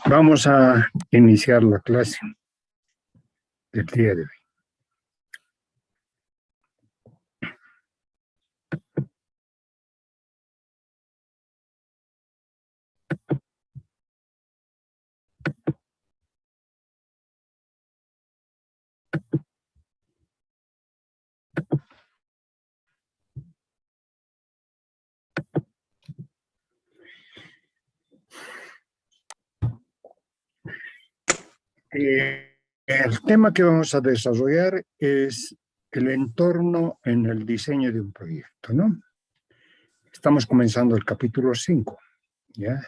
Vamos a iniciar la clase del día de hoy. El tema que vamos a desarrollar es el entorno en el diseño de un proyecto, ¿no? Estamos comenzando el capítulo 5, ¿ya?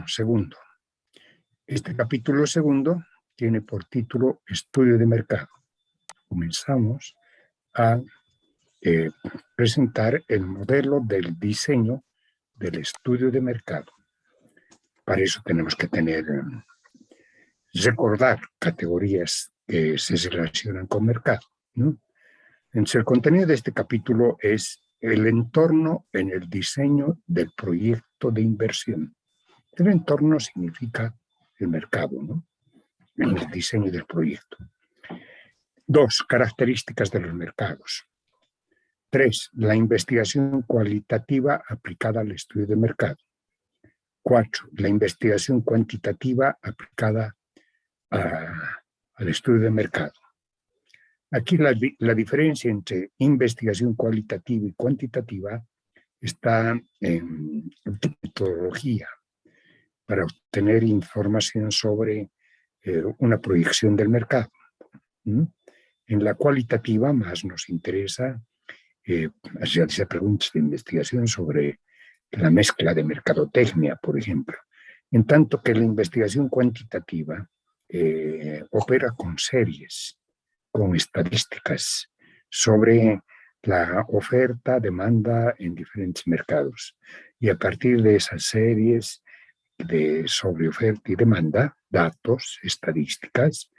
Segundo. Este capítulo segundo tiene por título Estudio de Mercado. Comenzamos a presentar el modelo del diseño del estudio de mercado. Para eso tenemos que recordar categorías que se relacionan con mercado, ¿no? Entonces, el contenido de este capítulo es el entorno en el diseño del proyecto de inversión. El entorno significa el mercado, ¿no? En el diseño del proyecto. 2, características de los mercados. 3, la investigación cualitativa aplicada al estudio de mercado. 4, la investigación cuantitativa aplicada al estudio de mercado. Aquí la diferencia entre investigación cualitativa y cuantitativa está en metodología para obtener información sobre una proyección del mercado. En la cualitativa más nos interesa hacer preguntas de investigación sobre la mezcla de mercadotecnia, por ejemplo. En tanto que la investigación cuantitativa opera con series, con estadísticas sobre la oferta, demanda en diferentes mercados. Y a partir de esas series sobre oferta y demanda, datos, estadísticas,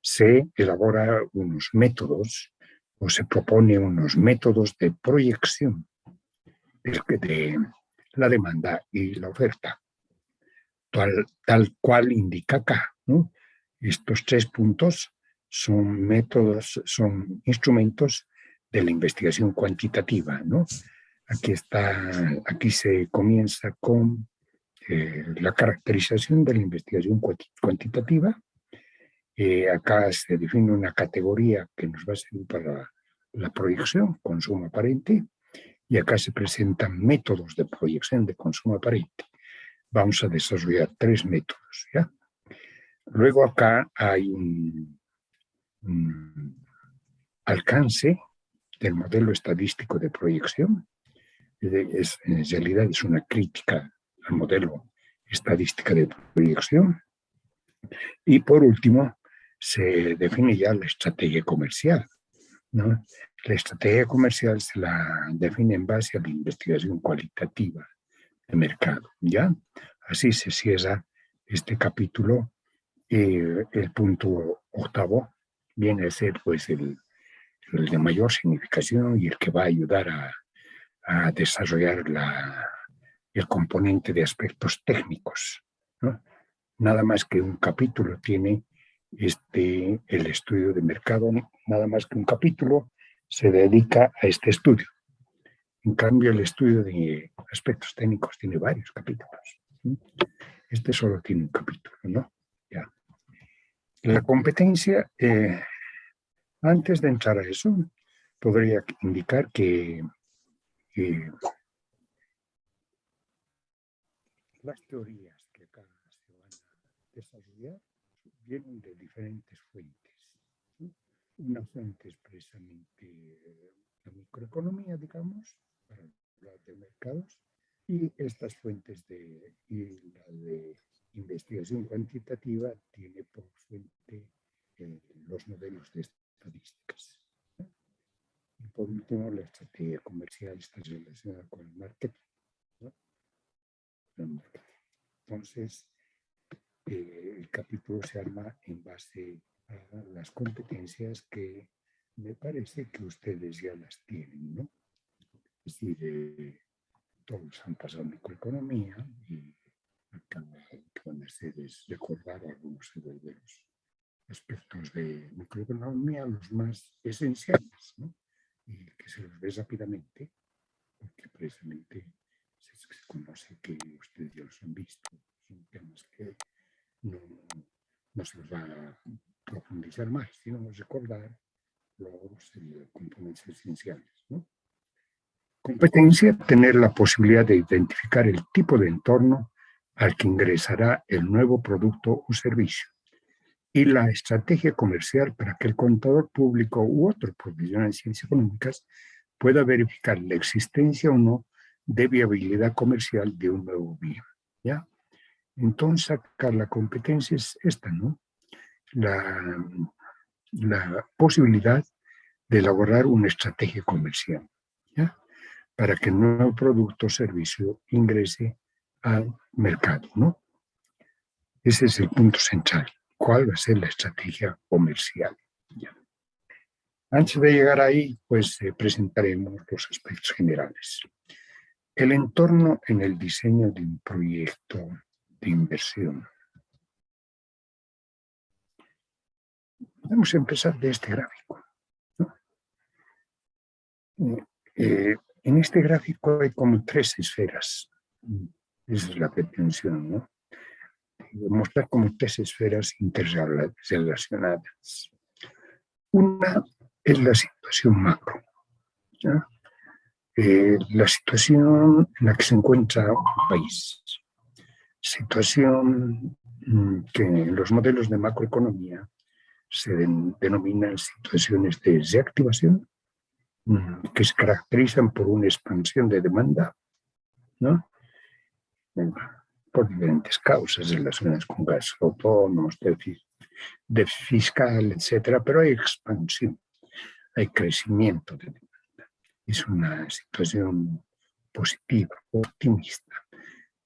se elabora unos métodos o se propone unos métodos de proyección de la demanda y la oferta, tal cual indica acá, ¿no? Estos 3 puntos son métodos, son instrumentos de la investigación cuantitativa, ¿no? Aquí se comienza con la caracterización de la investigación cuantitativa. Acá se define una categoría que nos va a servir para la proyección, consumo aparente, y acá se presentan métodos de proyección de consumo aparente. Vamos a desarrollar 3 métodos, ¿ya? Luego acá hay un alcance del modelo estadístico de proyección. En realidad es una crítica al modelo estadística de proyección. Y por último, se define ya la estrategia comercial, ¿no? La estrategia comercial se la define en base a la investigación cualitativa de mercado, ¿ya? Así se cierra este capítulo. El punto 8 viene a ser pues el de mayor significación y el que va a ayudar a desarrollar el componente de aspectos técnicos, ¿no? Nada más que un capítulo tiene el estudio de mercado, nada más que un capítulo se dedica a este estudio. En cambio, el estudio de aspectos técnicos tiene varios capítulos. Este solo tiene un capítulo, ¿no? Ya. La competencia, antes de entrar a eso, podría indicar que las teorías que acá se van a desarrollar vienen de diferentes fuentes, ¿sí? Una fuente es precisamente la microeconomía, digamos, para hablar de mercados, y estas fuentes y la de investigación cuantitativa tiene por fuente los modelos de estadísticas. Y por último, la estrategia comercial está relacionada con el marketing, ¿no? Entonces, el capítulo se arma en base a las competencias que me parece que ustedes ya las tienen, ¿no? Es decir, todos han pasado microeconomía y que van a hacer es recordar algunos de los aspectos de microeconomía, los más esenciales, ¿no? Y que se los ve rápidamente, porque precisamente se conoce que ustedes ya los han visto, son temas que no, no se los va a profundizar más, sino recordar los componentes esenciales, ¿no? Competencia, tener la posibilidad de identificar el tipo de entorno al que ingresará el nuevo producto o servicio y la estrategia comercial para que el contador público u otro profesional en ciencias económicas pueda verificar la existencia o no de viabilidad comercial de un nuevo bien, ¿ya? Entonces, acá la competencia es esta, ¿no? La posibilidad de elaborar una estrategia comercial, ¿ya? Para que el nuevo producto o servicio ingrese al mercado, ¿no? Ese es el punto central. ¿Cuál va a ser la estrategia comercial? ¿Ya? Antes de llegar ahí, pues presentaremos los aspectos generales. El entorno en el diseño de un proyecto de inversión. Vamos a empezar de este gráfico, ¿no? En este gráfico hay como tres esferas. Esa es la pretensión, ¿no? Mostrar como tres esferas interrelacionadas. Una es la situación macro, ¿no? La situación en la que se encuentra un país. Situación que en los modelos de macroeconomía se denominan situaciones de reactivación, que se caracterizan por una expansión de demanda, ¿no? Por diferentes causas relacionadas con gastos autónomos, déficit fiscal, etcétera, pero hay expansión, hay crecimiento de demanda. Es una situación positiva, optimista,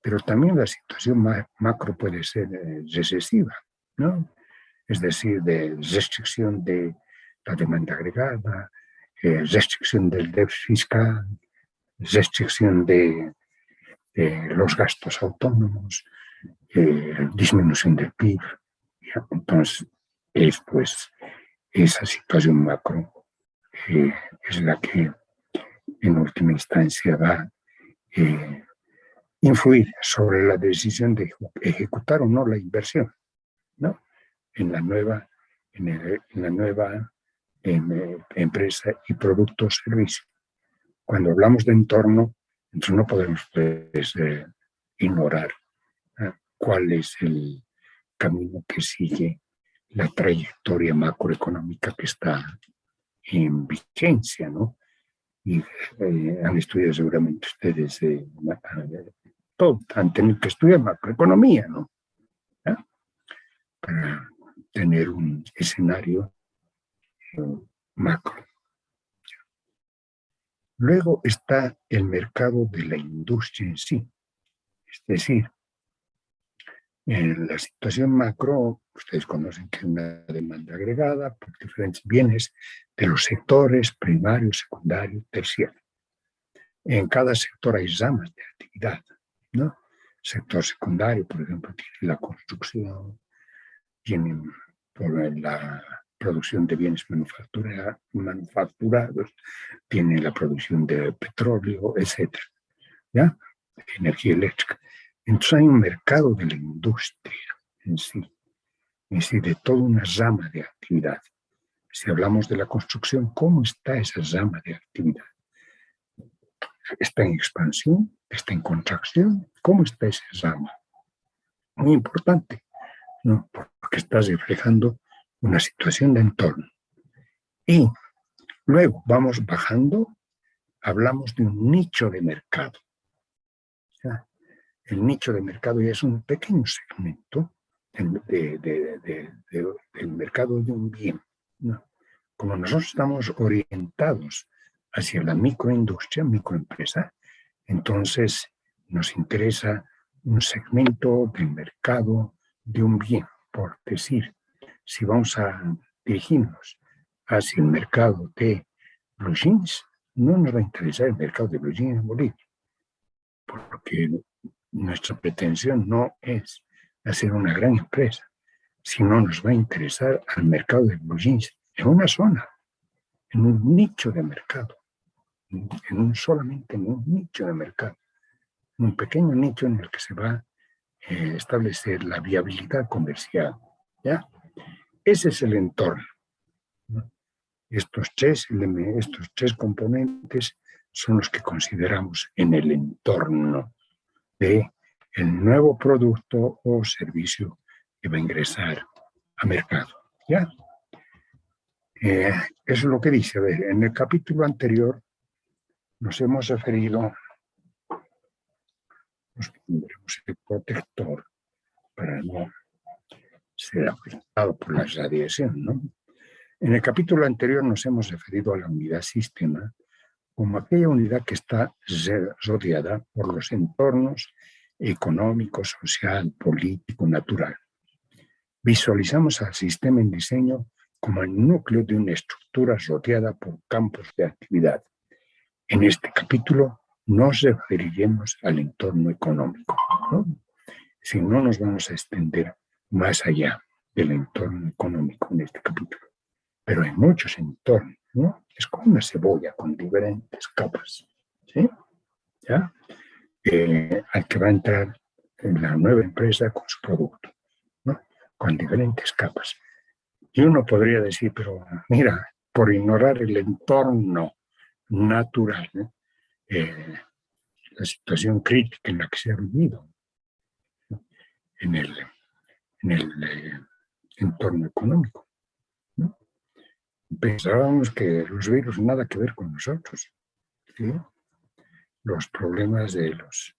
pero también la situación macro puede ser recesiva, ¿no? Es decir, de restricción de la demanda agregada, restricción del déficit fiscal, restricción de los gastos autónomos, disminución del PIB. ¿Ya? Entonces, es pues esa situación macro es la que en última instancia va a influir sobre la decisión de ejecutar o no la inversión, ¿no? En la nueva, en la nueva empresa y producto o servicio. Cuando hablamos de entorno, entonces no podemos pues, ignorar cuál es el camino que sigue la trayectoria macroeconómica que está en vigencia, ¿no? Y han estudiado seguramente ustedes, todo, han tenido que estudiar macroeconomía, ¿no? ¿Ya? Para tener un escenario macro. Luego está el mercado de la industria en sí, es decir, en la situación macro, ustedes conocen que hay una demanda agregada por diferentes bienes de los sectores primario, secundario, terciario. En cada sector hay ramas de actividad, ¿no? El sector secundario, por ejemplo, tiene la construcción, tiene la producción de bienes manufacturados, tiene la producción de petróleo, etcétera, ¿ya? Energía eléctrica. Entonces hay un mercado de la industria en sí, de toda una rama de actividad. Si hablamos de la construcción, ¿cómo está esa rama de actividad? ¿Está en expansión? ¿Está en contracción? ¿Cómo está esa rama? Muy importante, ¿no? Porque está reflejando una situación de entorno. Y luego vamos bajando, hablamos de un nicho de mercado. ¿Ya? El nicho de mercado ya es un pequeño segmento del mercado de un bien, ¿no? Como nosotros estamos orientados hacia la microindustria, microempresa, entonces nos interesa un segmento del mercado de un bien. Por decir, si vamos a dirigirnos hacia el mercado de blue jeans, no nos va a interesar el mercado de blue jeans en Bolivia, porque Nuestra pretensión no es hacer una gran empresa, sino nos va a interesar al mercado de blue jeans en una zona, en un nicho de mercado, solamente en un nicho de mercado, en un pequeño nicho en el que se va a establecer la viabilidad comercial. ¿Ya? Ese es el entorno, ¿no? Estos tres componentes son los que consideramos en el entorno de el nuevo producto o servicio que va a ingresar a mercado. ¿Ya? Eso es lo que dice. A ver, en el capítulo anterior nos hemos referido, nos pondremos el protector para no ser afectado por la radiación, ¿no? En el capítulo anterior nos hemos referido a la unidad sistema como aquella unidad que está rodeada por los entornos económico, social, político, natural. Visualizamos al sistema en diseño como el núcleo de una estructura rodeada por campos de actividad. En este capítulo nos referiremos al entorno económico, ¿no? Si no nos vamos a extender más allá del entorno económico en este capítulo. Pero hay muchos entornos, ¿no? Es como una cebolla con diferentes capas, ¿sí? ¿Ya? Al que va a entrar en la nueva empresa con su producto, ¿no? Con diferentes capas. Y uno podría decir, pero mira, por ignorar el entorno natural, ¿no? La situación crítica en la que se ha vivido, ¿no? en el entorno económico, ¿no? Pensábamos que los virus nada que ver con nosotros, ¿sí? Los problemas de los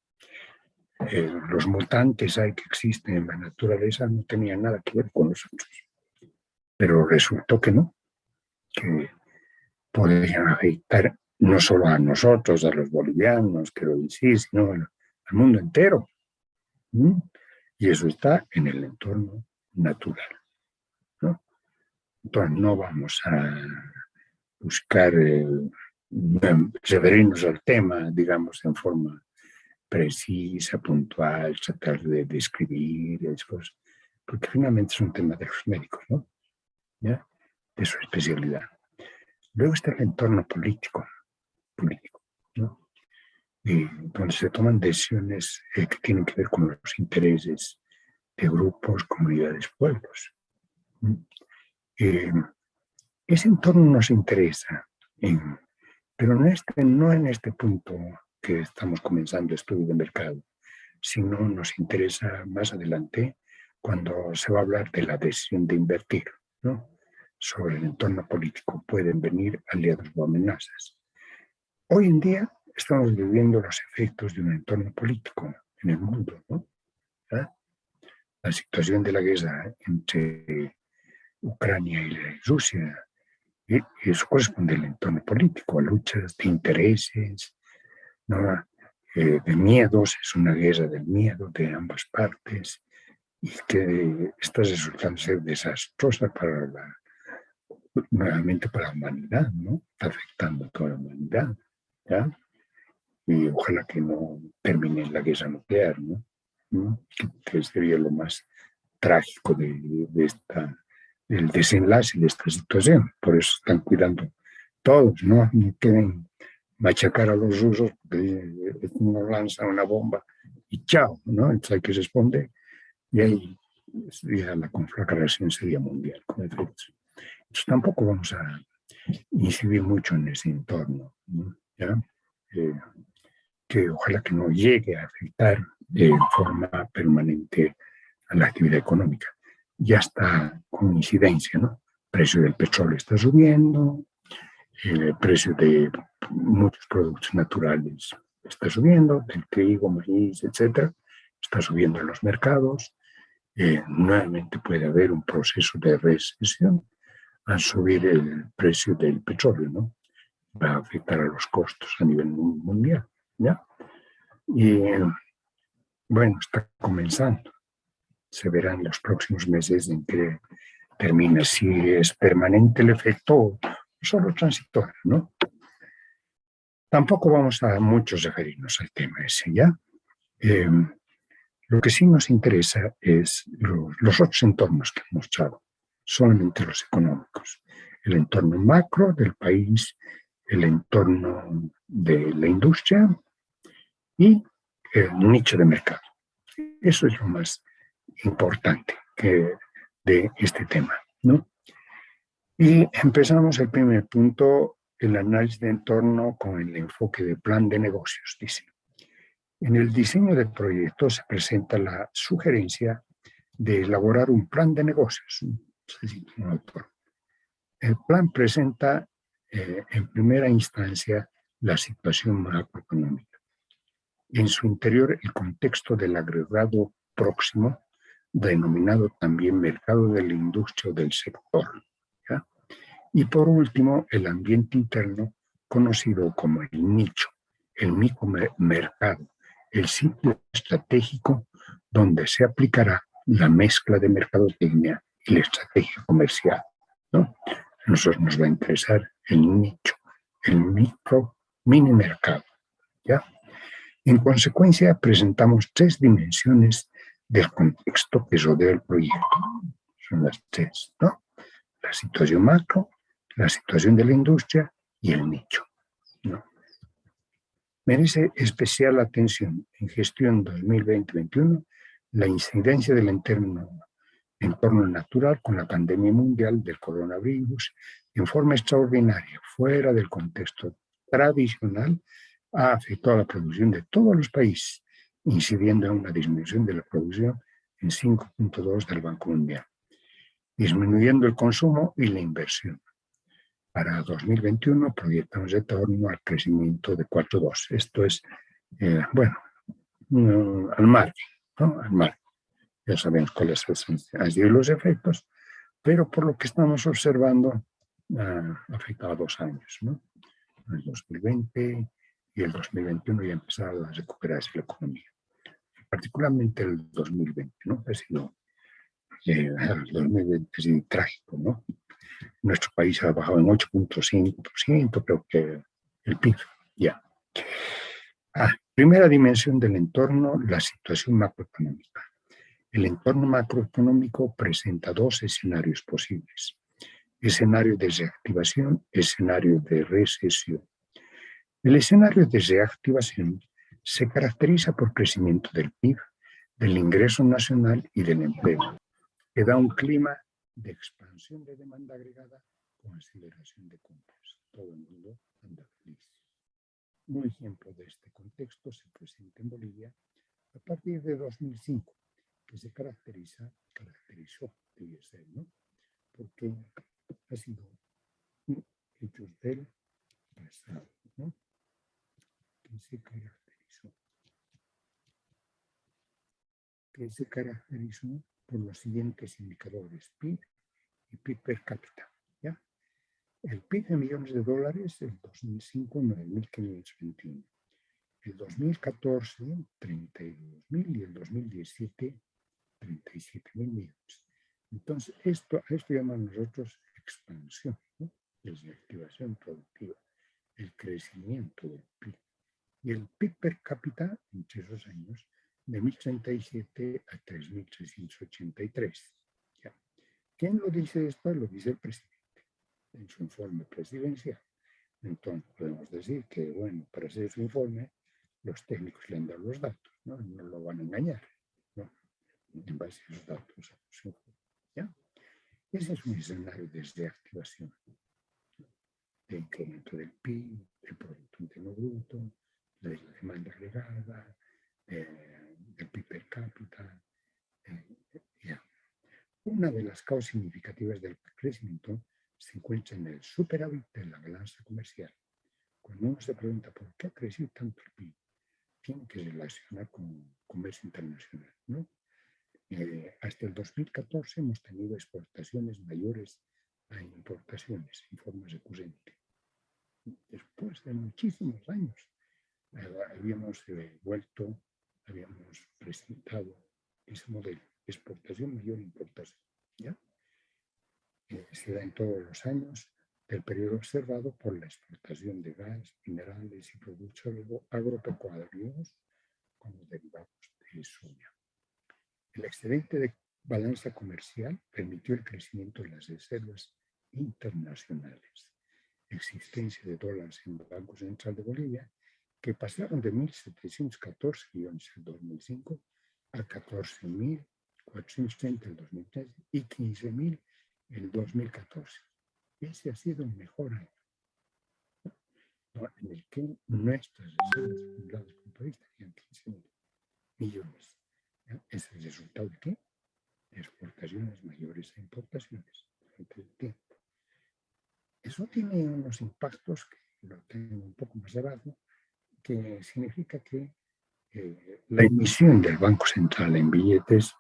mutantes hay que existen en la naturaleza no tenían nada que ver con nosotros. Pero resultó que no, que podrían afectar no solo a nosotros, a los bolivianos, quiero decir, sino al mundo entero. ¿Mm? Y eso está en el entorno natural, ¿no? Entonces no vamos a buscar referirnos al tema, digamos, en forma precisa, puntual, tratar de describir eso, porque finalmente es un tema de los médicos, ¿no? ¿Ya? De su especialidad. Luego está el entorno político, ¿no? Donde se toman decisiones que tienen que ver con los intereses de grupos, comunidades, pueblos. Ese entorno nos interesa, pero no en este punto que estamos comenzando estudio de mercado, sino nos interesa más adelante cuando se va a hablar de la decisión de invertir, ¿no? Sobre el entorno político pueden venir aliados o amenazas. Hoy en día estamos viviendo los efectos de un entorno político en el mundo, ¿no? ¿Eh? La situación de la guerra entre Ucrania y Rusia, y eso corresponde al entorno político, a luchas de intereses, ¿no? De miedos, es una guerra del miedo de ambas partes y que está resultando ser desastrosa nuevamente para la humanidad, ¿no? Está afectando a toda la humanidad, ¿ya? Y ojalá que no termine en la guerra nuclear, ¿no? Que sería lo más trágico del desenlace de esta situación. Por eso están cuidando todos, ¿no? No quieren machacar a los rusos porque nos lanzan una bomba y chao, ¿no? Entonces hay que responder y ahí ya la conflagración sería mundial con efectos. Entonces tampoco vamos a incidir mucho en ese entorno, ¿no? ¿Ya? Que ojalá que no llegue a afectar de forma permanente a la actividad económica. Ya está con incidencia, ¿no? El precio del petróleo está subiendo, el precio de muchos productos naturales está subiendo, del trigo, maíz, etcétera, está subiendo en los mercados. Nuevamente puede haber un proceso de recesión al subir el precio del petróleo, ¿no? Va a afectar a los costos a nivel mundial, ¿ya? Y bueno, está comenzando. Se verá en los próximos meses en que termina, si es permanente el efecto o solo transitorio, ¿no? Tampoco vamos a muchos referirnos al tema ese, ¿ya? Lo que sí nos interesa es los otros entornos que he mostrado, solamente los económicos. El entorno macro del país, el entorno de la industria y el nicho de mercado. Eso es lo más importante de este tema, ¿no? Y empezamos el primer punto, el análisis de entorno con el enfoque de plan de negocios, dice. En el diseño del proyecto se presenta la sugerencia de elaborar un plan de negocios. El plan presenta en primera instancia la situación macroeconómica. En su interior, el contexto del agregado próximo, denominado también mercado de la industria o del sector. ¿Ya? Y por último, el ambiente interno, conocido como el nicho, el micromercado, el sitio estratégico donde se aplicará la mezcla de mercadotecnia y la estrategia comercial, ¿no? A nosotros nos va a interesar el nicho, el mini mercado, ¿ya? En consecuencia, presentamos tres dimensiones del contexto que rodea el proyecto. Son las tres, ¿no? La situación macro, la situación de la industria y el nicho, ¿no? Merece especial atención en gestión 2020-2021 la incidencia del entorno natural con la pandemia mundial del coronavirus en forma extraordinaria, fuera del contexto tradicional, ha afectado a la producción de todos los países, incidiendo en una disminución de la producción en 5,2 del Banco Mundial, disminuyendo el consumo y la inversión. Para 2021 proyectamos de torno al crecimiento de 4,2. Esto es, bueno, al margen, ¿no? Al margen. Ya sabemos cuáles han sido los efectos, pero por lo que estamos observando, afecta a 2 años, ¿no? El 2020 y el 2021 ya empezaron a recuperarse la economía. Particularmente el 2020, ¿no? Ha sido, el 2020 ha sido trágico, ¿no? Nuestro país ha bajado en 8,5%, creo que el PIB, ya. Primera dimensión del entorno, la situación macroeconómica. El entorno macroeconómico presenta dos escenarios posibles. Escenario de reactivación, escenario de recesión. El escenario de reactivación se caracteriza por crecimiento del PIB, del ingreso nacional y del empleo, que da un clima de expansión de demanda agregada con aceleración de compras. Todo el mundo anda feliz. Un ejemplo de este contexto se presenta en Bolivia a partir de 2005, que se caracterizó, debe ser, ¿no? Porque ha sido hechos del pasado, ¿no? Que se caracterizó por los siguientes indicadores: PIB y PIB per cápita, ¿ya? El PIB en millones de dólares, el 2005, 9.521. El 2014, 32.000 y el 2017, 37.000 millones. Entonces, a esto llamamos nosotros expansión, ¿no? Desactivación productiva, el crecimiento del PIB. Y el PIB per cápita, entre esos años, de 1.037 a 3.383. ¿Ya? ¿Quién lo dice esto? Lo dice el presidente en su informe presidencial. Entonces, podemos decir que, bueno, para hacer su informe, los técnicos le han dado los datos, ¿no? No lo van a engañar, ¿no? En base a los datos. ¿Ya? Ese es un escenario de reactivación, de incremento del PIB, del Producto Interno Bruto, de la demanda agregada, del PIB per cápita. Ya. Una de las causas significativas del crecimiento se encuentra en el superávit de la balanza comercial. Cuando uno se pregunta por qué ha crecido tanto el PIB, tiene que relacionar con comercio internacional, ¿no? Hasta el 2014 hemos tenido exportaciones mayores a importaciones en forma recurrente. Después de muchísimos años, habíamos habíamos presentado ese modelo, exportación mayor importación, ¿ya? Se da en todos los años del periodo observado por la exportación de gas, minerales y productos agropecuarios como derivados de soya. El excedente de balanza comercial permitió el crecimiento de las reservas internacionales, existencia de dólares en el Banco Central de Bolivia, que pasaron de 1.714 millones en 2005 a 14.430 en 2013 y 15.000 en 2014. Ese ha sido el mejor año, ¿no?, en el que nuestras reservas acumuladas como país tenían 15.000 millones. ¿Ya? ¿Es el resultado de qué? Exportaciones mayores a importaciones durante el tiempo. Eso tiene unos impactos que lo tengo un poco más abajo, que significa que la emisión del Banco Central en billetes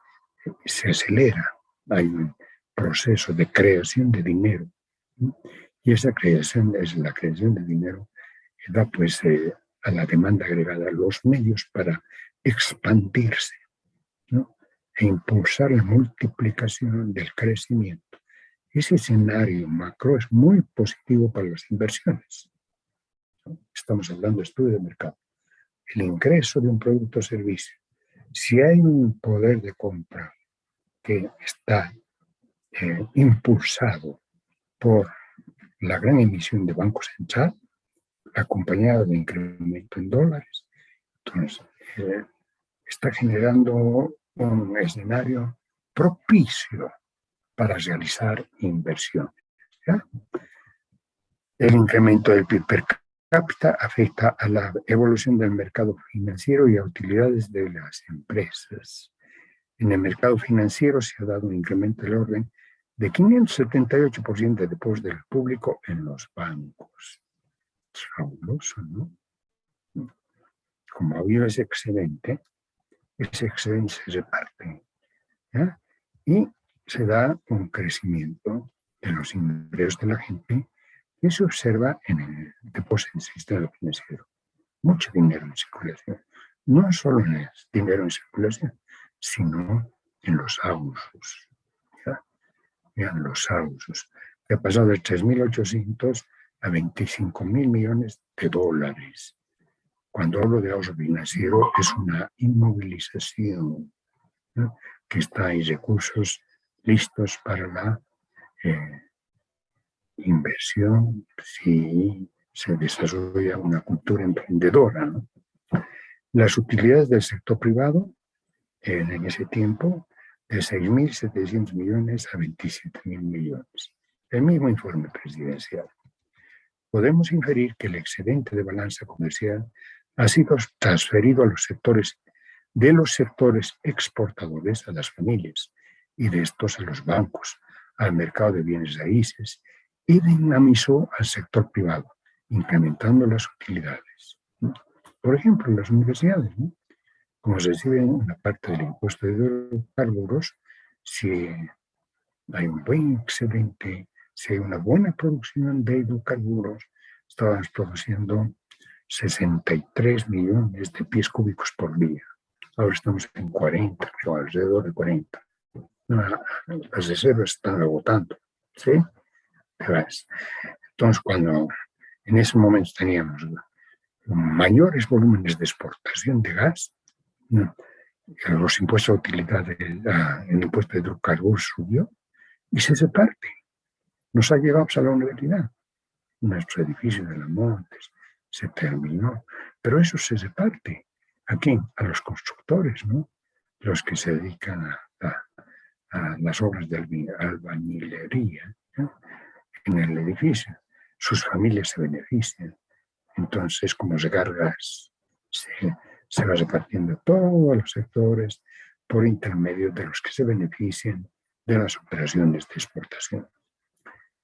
se acelera. Hay un proceso de creación de dinero, ¿no? Y esa creación es la creación de dinero que da pues a la demanda agregada los medios para expandirse, ¿no?, e impulsar la multiplicación del crecimiento. Ese escenario macro es muy positivo para las inversiones, ¿no? Estamos hablando de estudio de mercado. El ingreso de un producto o servicio. Si hay un poder de compra que está impulsado por la gran emisión de Banco Central, acompañado de incremento en dólares, entonces está generando un escenario propicio para realizar inversión, ¿ya? El incremento del PIB per cápita afecta a la evolución del mercado financiero y a utilidades de las empresas. En el mercado financiero se ha dado un incremento del orden de 578% de depósitos del público en los bancos. Es fabuloso, ¿no? Como ha habido ese excedente se reparte, ¿ya? Y se da un crecimiento de los ingresos de la gente que se observa en el depósito del sistema financiero. Mucho dinero en circulación. No solo en el dinero en circulación, sino en los ahorros. ¿Ya? Vean los ahorros, que ha pasado de 3.800 a 25.000 millones de dólares. Cuando hablo de ahorro financiero, es una inmovilización, ¿no?, que está ahí recursos listos para la inversión si se desarrolla una cultura emprendedora, ¿no? Las utilidades del sector privado en ese tiempo de 6.700 millones a 27.000 millones. El mismo informe presidencial. Podemos inferir que el excedente de balanza comercial ha sido transferido a los sectores exportadores a las familias y de estos a los bancos, al mercado de bienes raíces y dinamizó al sector privado, incrementando las utilidades. Por ejemplo, en las universidades, ¿no?, como reciben una parte del impuesto de hidrocarburos, si hay un buen excedente, si hay una buena producción de hidrocarburos, estábamos produciendo 63 millones de pies cúbicos por día. Ahora estamos en 40, o alrededor de 40. Las reservas están agotando, ¿sí? Entonces, cuando en ese momento teníamos mayores volúmenes de exportación de gas, los impuestos a utilidades, el impuesto de hidrocarburos subió y se reparte. Nos ha llegado a la universidad. Nuestro edificio de la Montes se terminó, pero eso se reparte. ¿A quién? A los constructores, ¿no?, los que se dedican a las obras de albañilería, ¿no?, en el edificio. Sus familias se benefician. Entonces, como regar gas, se va repartiendo a todos los sectores por intermedio de los que se benefician de las operaciones de exportación.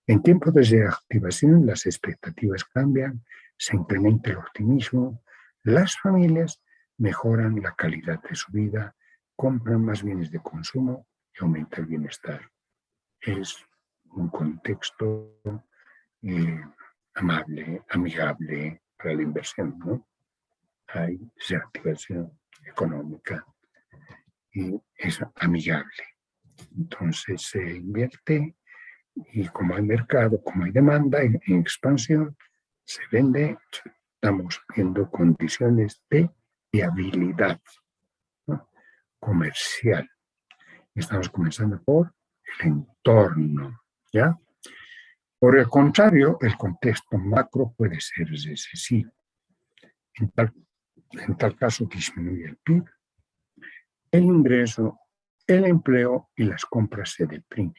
En tiempos de reactivación, las expectativas cambian, se incrementa el optimismo, las familias mejoran la calidad de su vida, compran más bienes de consumo y aumenta el bienestar. Es un contexto amable, amigable para la inversión, ¿no? Hay reactivación económica y es amigable. Entonces se invierte y como hay mercado, como hay demanda en expansión, se vende, estamos viendo condiciones de viabilidad, ¿no?, comercial. Estamos comenzando por el entorno, ¿ya? Por el contrario, el contexto macro puede ser recesivo. En tal caso, disminuye el PIB, el ingreso, el empleo y las compras se deprimen.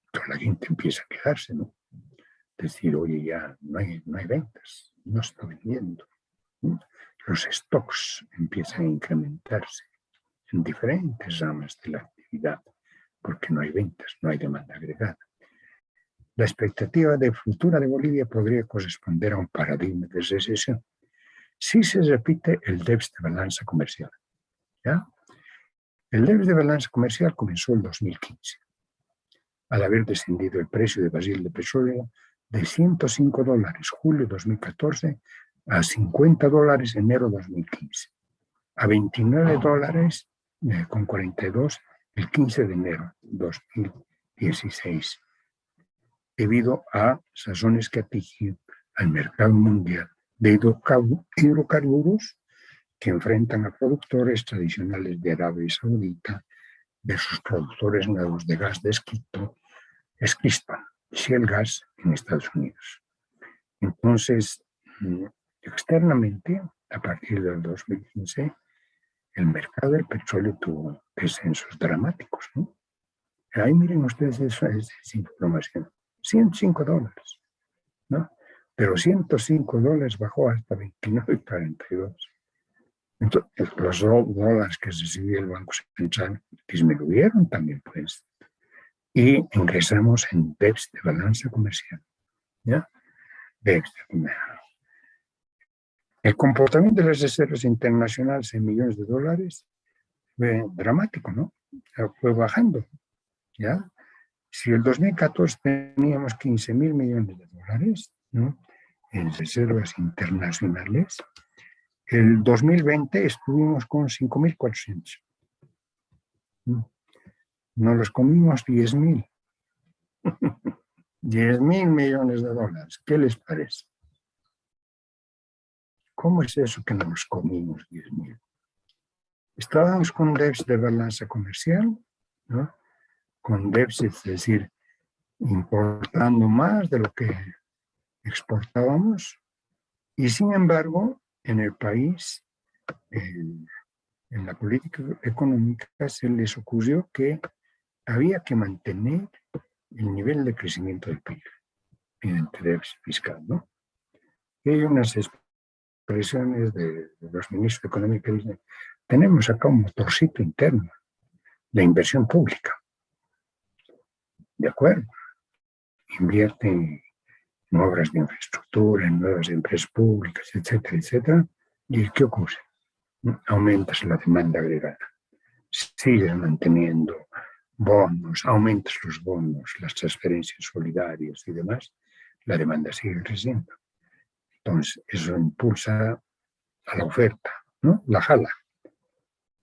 Entonces la gente empieza a quejarse, ¿no? Decir, oye, ya no hay ventas, no está vendiendo. Los stocks empiezan a incrementarse en diferentes ramas de la actividad, porque no hay ventas, no hay demanda agregada. La expectativa de futura de Bolivia podría corresponder a un paradigma de recesión si se repite el déficit de balanza comercial. ¿Ya? El déficit de balanza comercial comenzó en 2015, al haber descendido el precio de barril de petróleo de $105 julio 2014 a $50 enero 2015, a $29 con 42 el 15 de enero 2016, debido a razones que atigen al mercado mundial de hidrocarburos que enfrentan a productores tradicionales de Arabia Saudita versus productores nuevos de gas de esquisto, shale gas en Estados Unidos. Entonces, externamente, a partir del 2015, el mercado del petróleo tuvo descensos dramáticos, ¿no? Ahí miren ustedes esa información. $105, ¿no? Pero $105 bajó hasta $29.42. Entonces, los dólares que recibía el Banco Central disminuyeron también, pues. Y ingresamos en déficit de balanza comercial, ¿ya? El comportamiento de las reservas internacionales en millones de dólares fue dramático, ¿no? Fue bajando, ¿ya? Si el 2014 teníamos 15.000 millones de dólares, ¿no?, en reservas internacionales, el 2020 estuvimos con 5.400. Nos los comimos 10.000. 10.000 millones de dólares. ¿Qué les parece? ¿Cómo es eso que nos comimos 10.000? Estábamos con déficit de balanza comercial, ¿no? Con déficit, es decir, importando más de lo que exportábamos, y sin embargo, en el país, en la política económica, se les ocurrió que había que mantener el nivel de crecimiento del PIB mediante déficit fiscal, ¿no? Y hay unas expresiones de los ministros de Economía que dicen, tenemos acá un motorcito interno de inversión pública. De acuerdo, invierte en obras de infraestructura, en nuevas empresas públicas, etcétera, etcétera. ¿Y qué ocurre? Aumentas la demanda agregada. Sigues manteniendo bonos, aumentas los bonos, las transferencias solidarias y demás, la demanda sigue creciendo. Entonces, eso impulsa a la oferta, ¿no? La jala.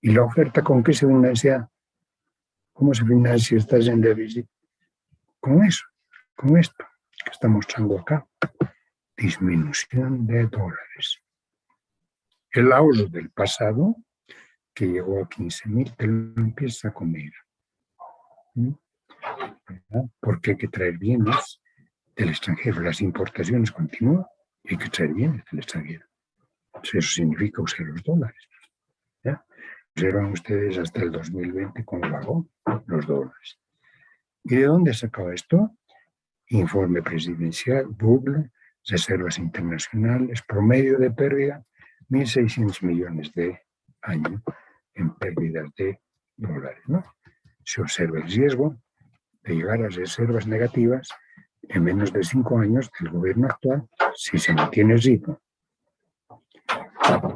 ¿Y la oferta con qué se financia? ¿Cómo se financia? Estás en déficit. Con eso, con esto que está mostrando acá. Disminución de dólares. El ahorro del pasado, que llegó a 15.000, te lo empieza a comer. Porque hay que traer bienes del extranjero. Las importaciones continúan y hay que traer bienes del extranjero. Eso significa usar los dólares. ¿Ya? Observan ustedes hasta el 2020 cómo bajó los dólares. ¿Y de dónde sacó esto? Informe presidencial, Google, reservas internacionales, promedio de pérdida, 1.600 millones de año en pérdidas de dólares, ¿no? Se observa el riesgo de llegar a reservas negativas en menos de 5 años del gobierno actual si se mantiene el ritmo.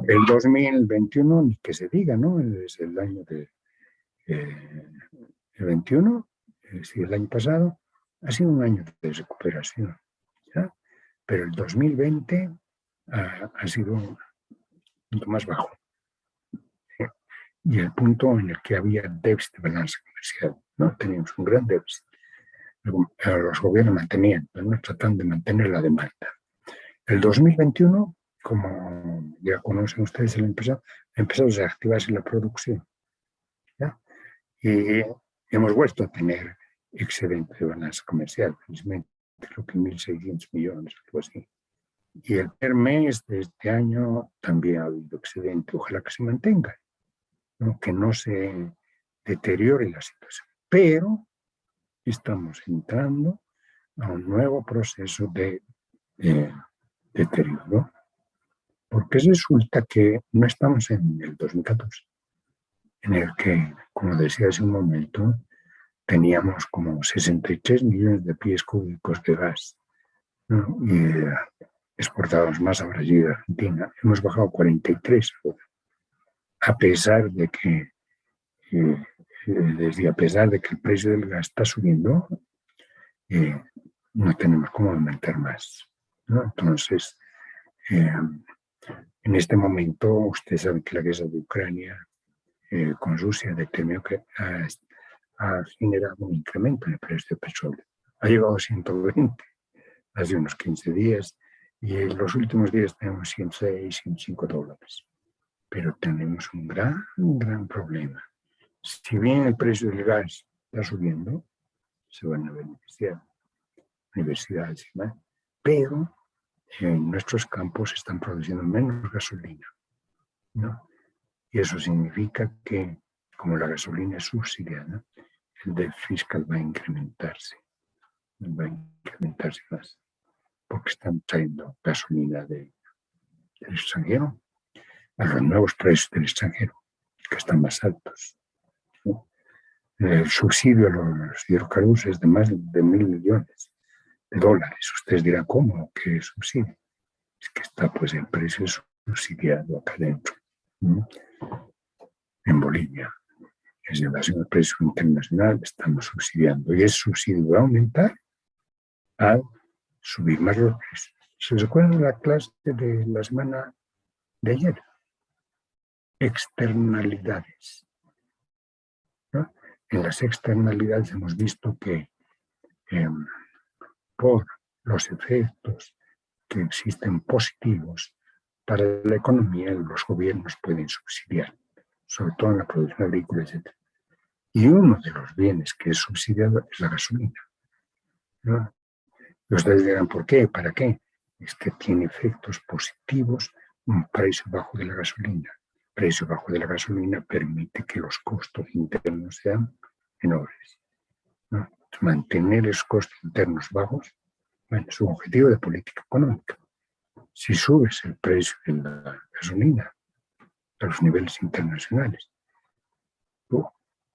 El 2021, ni que se diga, ¿no? Es el año de 21, es decir, el año pasado, ha sido un año de recuperación, ¿ya? Pero el 2020 ha sido un punto más bajo. ¿Sí? Y el punto en el que había déficit de balanza comercial, ¿no? Teníamos un gran déficit. Los gobiernos mantenían, ¿no?, tratando de mantener la demanda. El 2021, como ya conocen ustedes, empezó a reactivarse la producción, ¿ya? Y hemos vuelto a tener excedente de balanza comercial, felizmente, creo que 1.600 millones, algo así. Y el primer mes de este año también ha habido excedente, ojalá que se mantenga, ¿no? Que no se deteriore la situación. Pero estamos entrando a un nuevo proceso de deterioro, porque resulta que no estamos en el 2014, en el que, como decía hace un momento, teníamos como 63 millones de pies cúbicos de gas, ¿no? Y exportábamos más a Brasil y Argentina. Hemos bajado 43, a pesar de que a pesar de que el precio del gas está subiendo, no tenemos cómo aumentar más, ¿no? Entonces, en este momento, usted sabe que la guerra de Ucrania con Rusia determinó que ha generado un incremento en el precio del petróleo. Ha llegado a 120 hace unos 15 días y en los últimos días tenemos 106, 105 dólares. Pero tenemos un gran problema. Si bien el precio del gas está subiendo, se van a beneficiar universidades y más, pero en nuestros campos están produciendo menos gasolina, ¿no? Y eso significa que, como la gasolina es subsidiada, el déficit fiscal va a incrementarse más, porque están trayendo gasolina del extranjero a los nuevos precios del extranjero, que están más altos, ¿no? El subsidio a los hidrocarburos es de más de 1.000 millones de dólares. Ustedes dirán, ¿cómo? ¿Qué subsidio? Es que está pues el precio subsidiado acá dentro, ¿no? En Bolivia. Es en relación al precio internacional, estamos subsidiando. Y ese subsidio va a aumentar al subir más los precios. ¿Se recuerdan la clase de la semana de ayer? Externalidades, ¿no? En las externalidades hemos visto que por los efectos que existen positivos para la economía, los gobiernos pueden subsidiar, sobre todo en la producción agrícola, etc. Y uno de los bienes que es subsidiado es la gasolina, ¿no? Y ustedes dirán, ¿por qué? ¿Para qué? Es que tiene efectos positivos un precio bajo de la gasolina. El precio bajo de la gasolina permite que los costos internos sean menores, ¿no? Mantener esos costos internos bajos, bueno, es un objetivo de política económica. Si subes el precio de la gasolina a los niveles internacionales,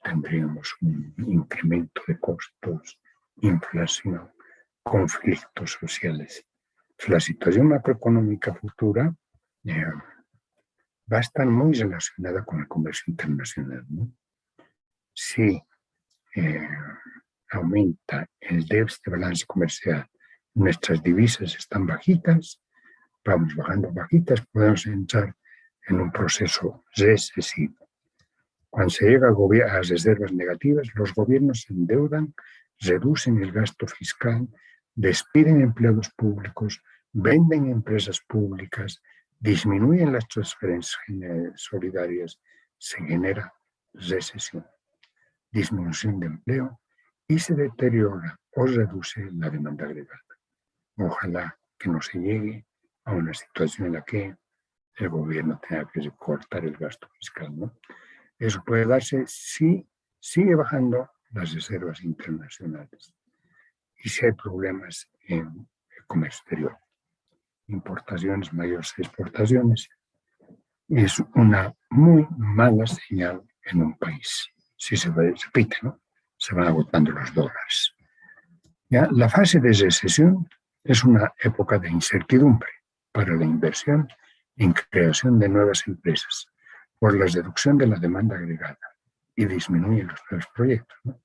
tendríamos un incremento de costos, inflación, conflictos sociales. La situación macroeconómica futura va a estar muy relacionada con el comercio internacional, ¿no? Si aumenta el déficit de balance comercial, nuestras divisas están bajitas, vamos bajando bajitas, podemos entrar en un proceso recesivo. Cuando se llega a reservas negativas, los gobiernos se endeudan, reducen el gasto fiscal, despiden empleados públicos, venden empresas públicas, disminuyen las transferencias solidarias, se genera recesión, disminución de empleo y se deteriora o reduce la demanda agregada. Ojalá que no se llegue a una situación en la que el gobierno tenga que recortar el gasto fiscal, ¿no? Eso puede darse si sigue bajando las reservas internacionales y si hay problemas en el comercio exterior, importaciones mayores que exportaciones, es una muy mala señal en un país. Si se repite, ¿no? Se van agotando los dólares. ¿Ya? La fase de recesión es una época de incertidumbre para la inversión en creación de nuevas empresas por la reducción de la demanda agregada y disminuye los nuevos proyectos, ¿no?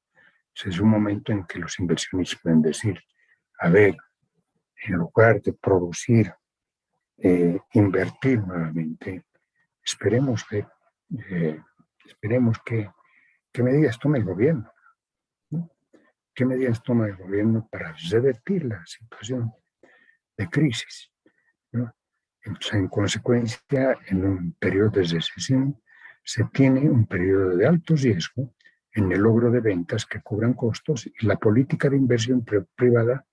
Es un momento en que los inversionistas pueden decir, a ver, en lugar de producir, invertir nuevamente, esperemos qué medidas toma el gobierno, ¿no? ¿Qué medidas toma el gobierno para revertir la situación de crisis, ¿no? Entonces, en consecuencia, en un periodo de recesión se tiene un periodo de alto riesgo en el logro de ventas que cubran costos, y la política de inversión privada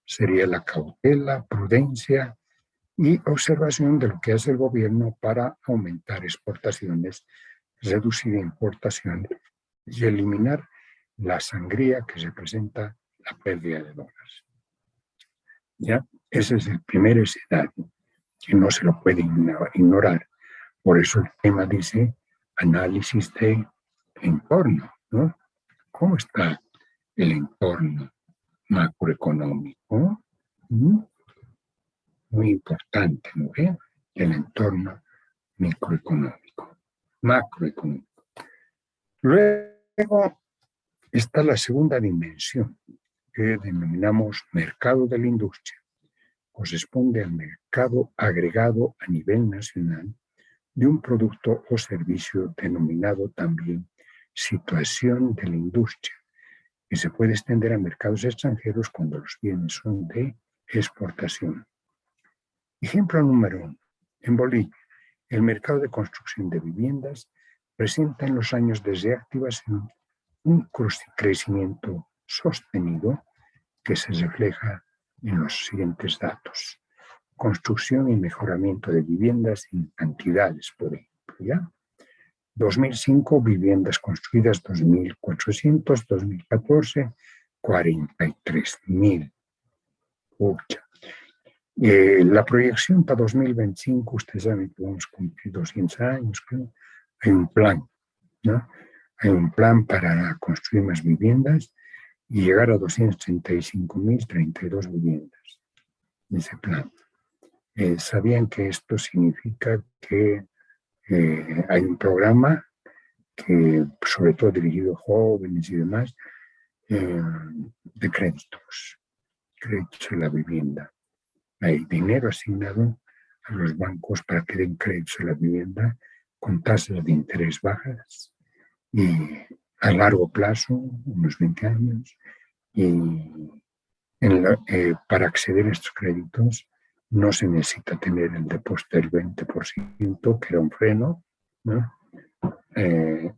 sería la cautela, prudencia y observación de lo que hace el gobierno para aumentar exportaciones, reducir importaciones y eliminar la sangría que representa la pérdida de dólares. ¿Ya? Ese es el primer escenario que no se lo puede ignorar. Por eso el tema dice análisis de entorno, ¿no? ¿Cómo está el entorno macroeconómico? Muy importante, ¿no? El entorno microeconómico, macroeconómico. Luego está la segunda dimensión, que denominamos mercado de la industria. Corresponde al mercado agregado a nivel nacional de un producto o servicio denominado también situación de la industria, que se puede extender a mercados extranjeros cuando los bienes son de exportación. Ejemplo número 1. En Bolivia, el mercado de construcción de viviendas presenta en los años de reactivación un crecimiento sostenido que se refleja en los siguientes datos. Construcción y mejoramiento de viviendas en cantidades, por ejemplo, ¿ya? 2005, viviendas construidas 2.400, 2014, 43.000. La proyección para 2025, ustedes saben que vamos a cumplir 200 años, creo. Hay un plan, ¿no? Hay un plan para construir más viviendas y llegar a 235.032 viviendas. Ese plan. ¿Sabían que esto significa que hay un programa que, sobre todo dirigido a jóvenes y demás, de créditos a la vivienda? Hay dinero asignado a los bancos para que den créditos a la vivienda con tasas de interés bajas y a largo plazo, unos 20 años, y para acceder a estos créditos no se necesita tener el depósito del 20%, que era un freno, ¿no?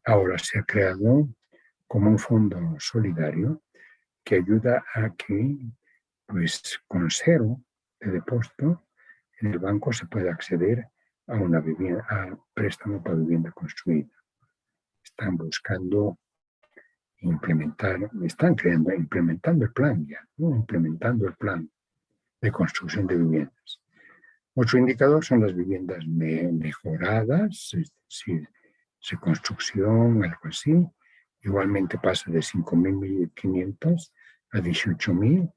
Ahora se ha creado como un fondo solidario que ayuda a que, pues, con cero de depósito, en el banco se pueda acceder a una vivienda, a préstamo para vivienda construida. Están buscando implementando el plan ya, ¿no? Implementando el plan de construcción de viviendas. Otro indicador son las viviendas mejoradas, es decir, construcción, algo así. Igualmente pasa de 5.500 a 18.000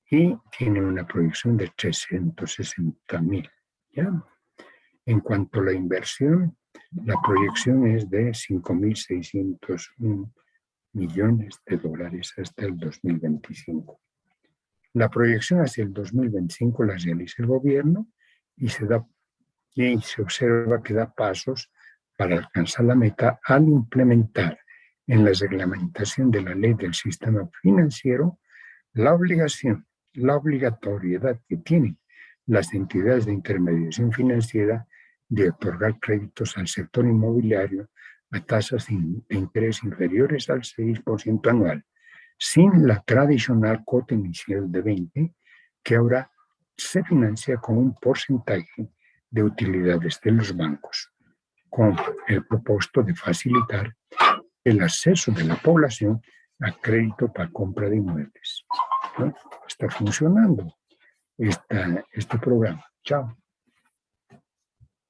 y tiene una proyección de 360.000. ¿Ya? En cuanto a la inversión, la proyección es de 5.601 millones de dólares hasta el 2025. La proyección hacia el 2025 la realiza el gobierno y se observa que da pasos para alcanzar la meta al implementar en la reglamentación de la ley del sistema financiero la obligatoriedad que tienen las entidades de intermediación financiera de otorgar créditos al sector inmobiliario a tasas de interés inferiores al 6% anual, sin la tradicional cuota inicial de 20%, que ahora se financia con un porcentaje de utilidades de los bancos, con el propósito de facilitar el acceso de la población a crédito para compra de inmuebles, ¿no? Está funcionando este programa. Chao.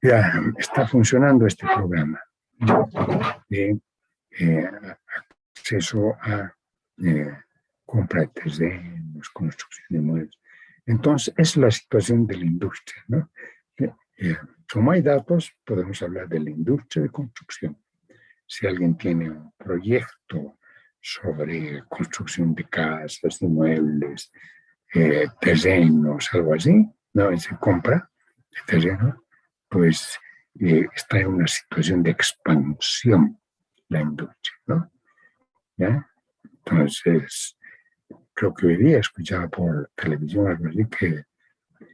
Ya está funcionando este programa de acceso a compra de construcción de inmuebles. Entonces, es la situación de la industria, ¿no? Como hay datos, podemos hablar de la industria de construcción. Si alguien tiene un proyecto sobre construcción de casas, inmuebles, terrenos, algo así, ¿no? Y se compra el terreno, pues está en una situación de expansión la industria, ¿no? ¿Ya? Entonces, creo que hoy día escuchaba por televisión algo así que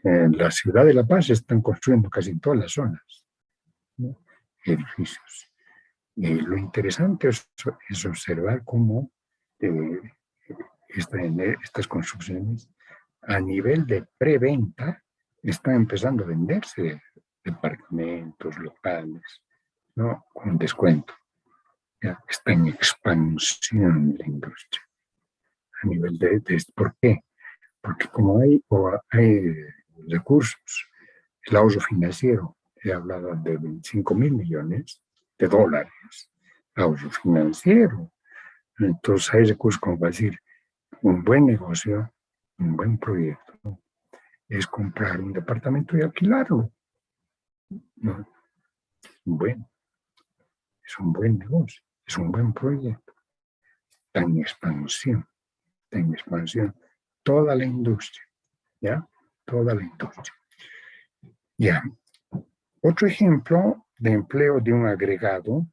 en la ciudad de La Paz se están construyendo casi en todas las zonas, ¿no? Edificios. Y lo interesante es observar cómo estas construcciones a nivel de preventa están empezando a venderse departamentos, locales, ¿no? Con descuento. Ya está en expansión la industria. A nivel ¿por qué? Porque como hay recursos, el ahorro financiero, he hablado de 25.000 millones de dólares, ahorro financiero. Entonces hay recursos como para decir, un buen negocio, un buen proyecto, es comprar un departamento y alquilarlo. ¿No? Bueno, es un buen negocio, es un buen proyecto. Está en expansión, está en expansión. Toda la industria, ¿ya? Toda la industria. Ya. Otro ejemplo de empleo de un agregado,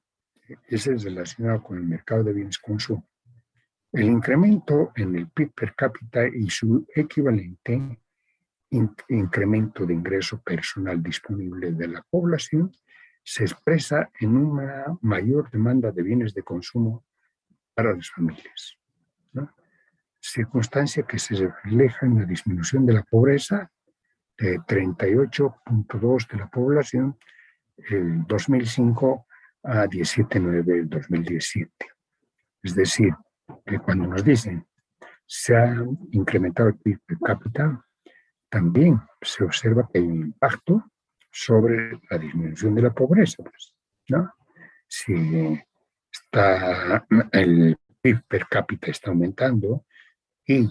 ese es relacionado con el mercado de bienes de consumo. El incremento en el PIB per cápita y su equivalente incremento de ingreso personal disponible de la población se expresa en una mayor demanda de bienes de consumo para las familias, ¿no? Circunstancia que se refleja en la disminución de la pobreza de 38.2 de la población el 2005 a 17.9 el 2017. Es decir, que cuando nos dicen se ha incrementado el PIB per cápita, también se observa que hay un impacto sobre la disminución de la pobreza, pues, ¿no? Si está, el PIB per cápita está aumentando y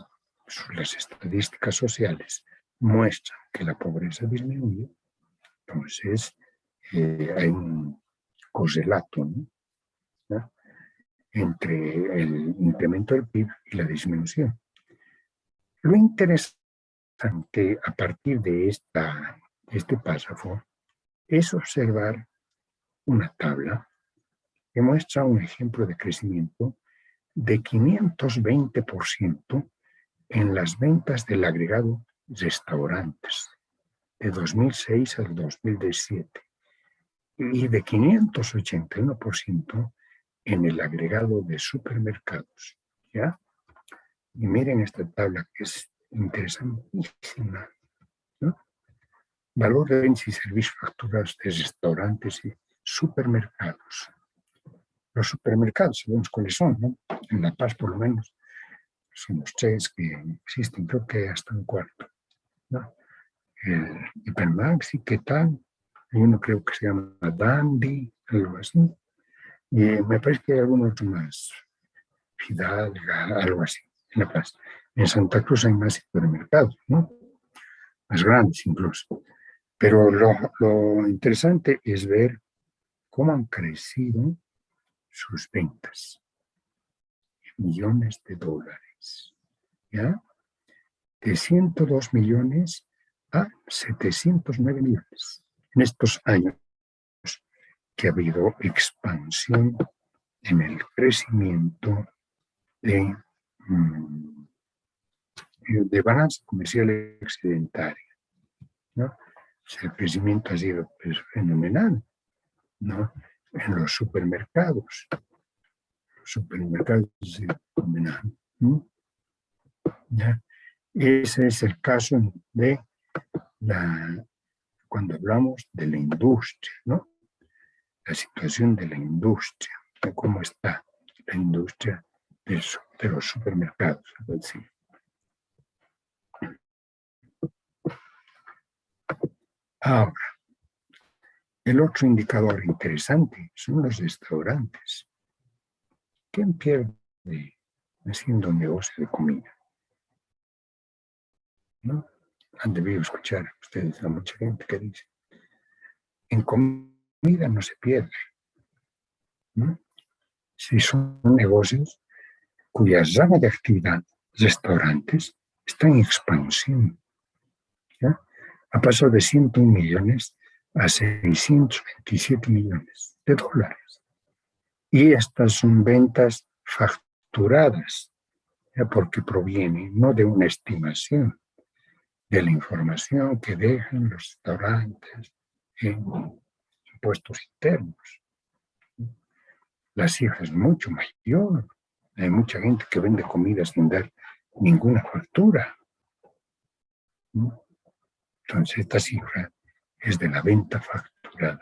las estadísticas sociales muestran que la pobreza disminuye, entonces hay un correlato, ¿no? Entre el incremento del PIB y la disminución. Lo interesante a partir de este párrafo es observar una tabla que muestra un ejemplo de crecimiento de 520% en las ventas del agregado restaurantes de 2006 al 2017 y de 581% en el agregado de supermercados, ¿ya? Y miren esta tabla que es interesantísima, ¿no? Valor de bienes y servicios facturados de restaurantes y supermercados. Los supermercados, sabemos cuáles son, ¿no? En La Paz, por lo menos, son los tres que existen, creo que hasta un cuarto, ¿no? El Hipermaxi, ¿qué tal? Hay uno creo que se llama Dandy, algo así. Y me parece que hay alguno otro más, Fidalga, algo así, en La Paz. En Santa Cruz hay más supermercados, ¿no? Más grandes incluso. Pero lo interesante es ver cómo han crecido sus ventas. Millones de dólares, ¿ya? De 102 millones a 709 millones. En estos años que ha habido expansión en el crecimiento de balanza comercial excedentaria, ¿no? El crecimiento ha sido pues, fenomenal, ¿no? En los supermercados es fenomenal, ¿no? ¿Ya? Ese es el caso de cuando hablamos de la industria, ¿no? La situación de la industria, de cómo está la industria de los supermercados, es decir. Ahora, el otro indicador interesante son los restaurantes. ¿Quién pierde haciendo un negocio de comida? ¿No? Han debido escuchar ustedes a mucha gente que dice, en comida no se pierde, ¿no? Si son negocios cuya rama de actividad, restaurantes, está en expansión, ¿ya? Ha pasado de 101 millones a 627 millones de dólares. Y estas son ventas facturadas, ¿ya? Porque provienen no de una estimación, de la información que dejan los restaurantes en impuestos internos. La cifra es mucho mayor. Hay mucha gente que vende comida sin dar ninguna factura, ¿no? Entonces, esta cifra es de la venta facturada.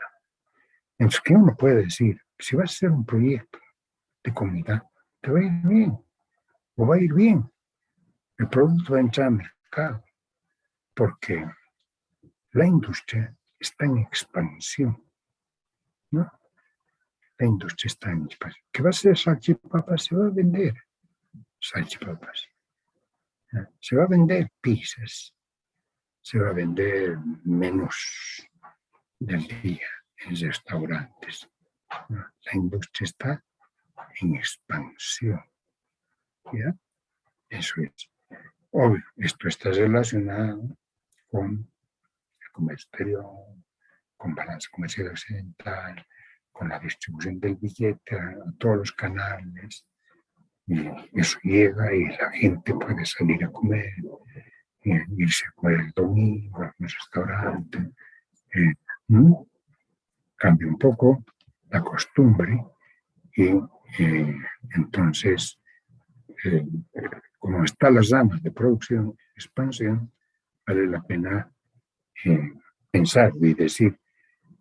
Entonces, ¿qué uno puede decir? Si vas a hacer un proyecto de comida, te va a ir bien, o va a ir bien. El producto va a entrar al mercado, porque la industria está en expansión, ¿no? La industria está en expansión. ¿Qué va a ser salchipapas? Se va a vender salchipapas. ¿No? Se va a vender pizzas. Se va a vender menús del día en restaurantes, ¿no? La industria está en expansión, ¿ya? Eso es. Obvio, esto está relacionado con el comercio exterior, con balanza comercial occidental, con la distribución del billete a todos los canales, y eso llega y la gente puede salir a comer, irse a comer el domingo a un restaurante, ¿no? Cambia un poco la costumbre y entonces, como están las ramas de producción, expansión, vale la pena pensar y decir,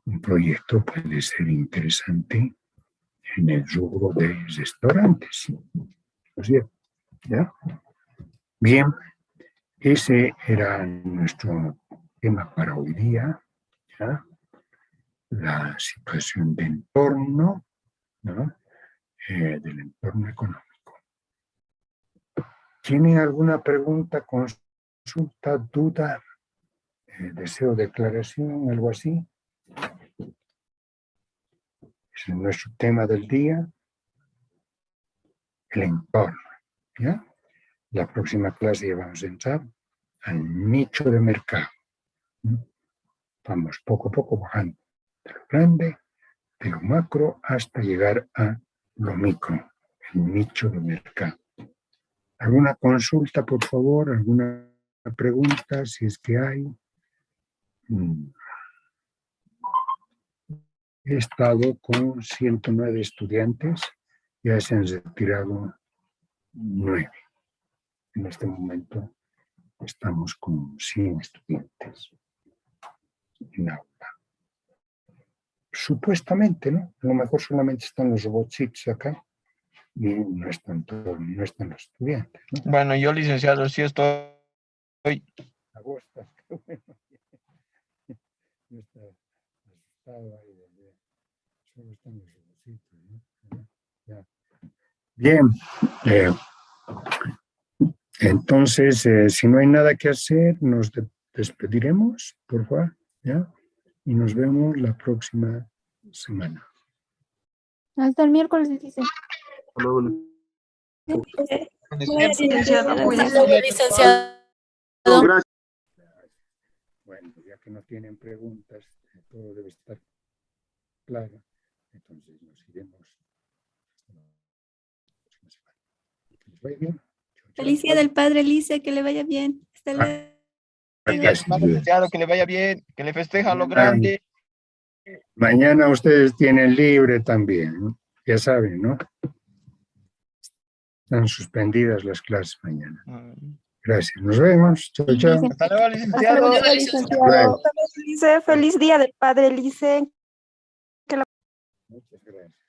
un proyecto puede ser interesante en el rubro de restaurantes, ¿no es cierto? ¿Ya? Bien, ese era nuestro tema para hoy día, ¿ya? La situación de entorno, ¿no? Del entorno económico. ¿Tiene alguna pregunta, consulta, duda, deseo de aclaración, algo así? Es nuestro tema del día, el entorno, ¿ya? La próxima clase ya vamos a entrar al nicho de mercado, ¿no? Vamos poco a poco bajando de lo grande, de lo macro, hasta llegar a lo micro, el nicho de mercado. ¿Alguna consulta, por favor? ¿Alguna pregunta, si es que hay? He estado con 109 estudiantes, ya se han retirado 9. En este momento estamos con 100 estudiantes en aula. Supuestamente, ¿no? A lo mejor solamente están los robotcitos acá y no están todos, no están los estudiantes, ¿no? Bueno, yo, licenciado, sí estoy. Agosto, no está asustado ahí, solo están los robotcitos, ¿no? Ya. Bien, entonces, si no hay nada que hacer, nos despediremos, por favor, ¿ya? Y nos vemos la próxima semana. Hasta el miércoles, dice. Licenciado. Gracias. Bueno, ya que no tienen preguntas, todo debe estar claro. Entonces nos iremos hasta la próxima semana. Que les vaya bien. Chao, chao. Feliz día del Padre, Lice, que le vaya bien. Hasta luego. Gracias. Licenciado, que le vaya bien, que le festeja lo grande. Mañana ustedes tienen libre también, ¿no? Ya saben, ¿no? Están suspendidas las clases mañana. Gracias. Nos vemos. Chao, chao. Hasta luego, licenciado. Hasta luego, licenciado. Luego. Lice, feliz día del Padre, Lice. Muchas gracias.